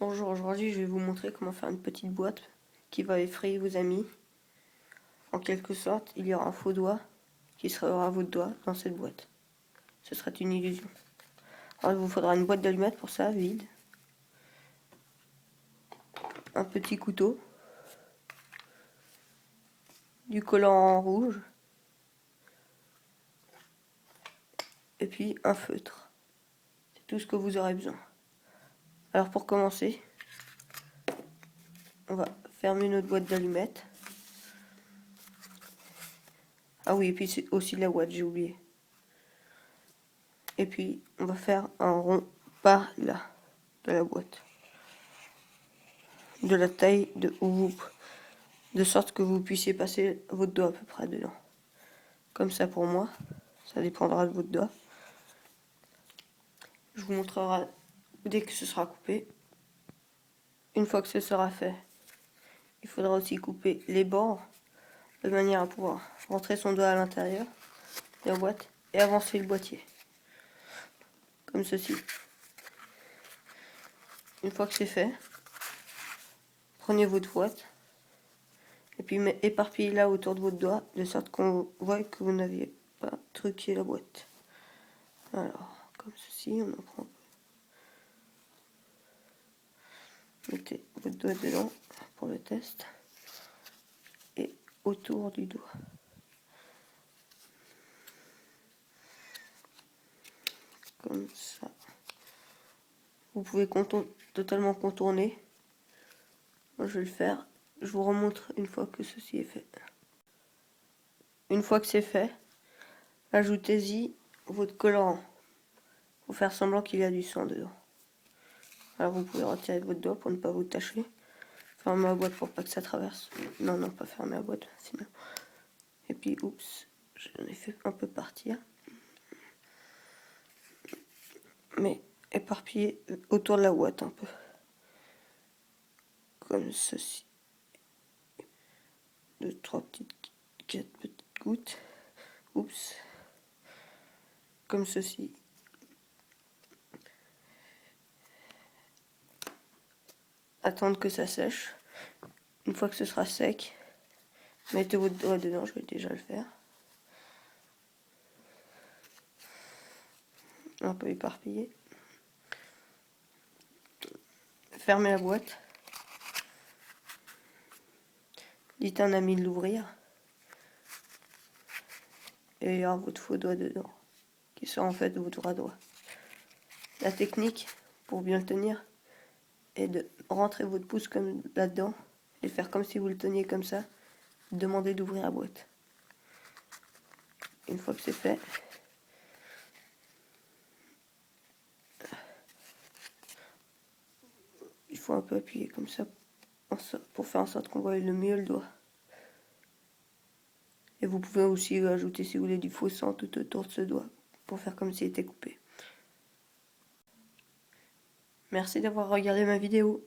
Bonjour, aujourd'hui je vais vous montrer comment faire une petite boîte qui va effrayer vos amis. En quelque sorte, il y aura un faux doigt qui sera votre doigt dans cette boîte. Ce sera une illusion. Alors il vous faudra une boîte d'allumettes pour ça, vide. Un petit couteau. Du collant en rouge. Et puis un feutre. C'est tout ce que vous aurez besoin. Alors pour commencer, on va fermer notre boîte d'allumettes. Ah oui, et puis c'est aussi la boîte, j'ai oublié. Et puis on va faire un rond par là de la boîte. De la taille de sorte que vous puissiez passer votre doigt à peu près dedans. Comme ça pour moi, ça dépendra de votre doigt. Je vous montrerai dès que ce sera coupé. Une fois que ce sera fait, il faudra aussi couper les bords de manière à pouvoir rentrer son doigt à l'intérieur de la boîte et avancer le boîtier. Comme ceci. Une fois que c'est fait, prenez votre boîte et puis éparpillez-la autour de votre doigt de sorte qu'on voit que vous n'aviez pas truqué la boîte. Alors, comme ceci, on en prend. Mettez votre doigt dedans pour le test et autour du doigt. Comme ça. Vous pouvez totalement contourner. Moi je vais le faire. Je vous remontre une fois que ceci est fait. Une fois que c'est fait, ajoutez-y votre colorant pour faire semblant qu'il y a du sang dedans. Alors vous pouvez retirer votre doigt pour ne pas vous tacher. Fermez la boîte pour pas que ça traverse. Non, pas fermer la boîte, sinon. Et puis, oups, j'en ai fait un peu partir. Mais éparpillé autour de la boîte un peu. Comme ceci. 4 petites gouttes. Oups. Comme ceci. Attendre que ça sèche. Une fois que ce sera sec, mettez votre doigt dedans, je vais déjà le faire. Un peu éparpillé. Fermez la boîte. Dites à un ami de l'ouvrir. Et il y aura votre faux doigt dedans, qui sera en fait votre vrai doigt. La technique, pour bien le tenir, est de rentrer votre pouce comme là-dedans, et faire comme si vous le teniez comme ça, demander d'ouvrir la boîte. Une fois que c'est fait, il faut un peu appuyer comme ça, pour faire en sorte qu'on voit le mieux le doigt. Et vous pouvez aussi ajouter, si vous voulez, du faux sang tout autour de ce doigt, pour faire comme s'il était coupé. Merci d'avoir regardé ma vidéo.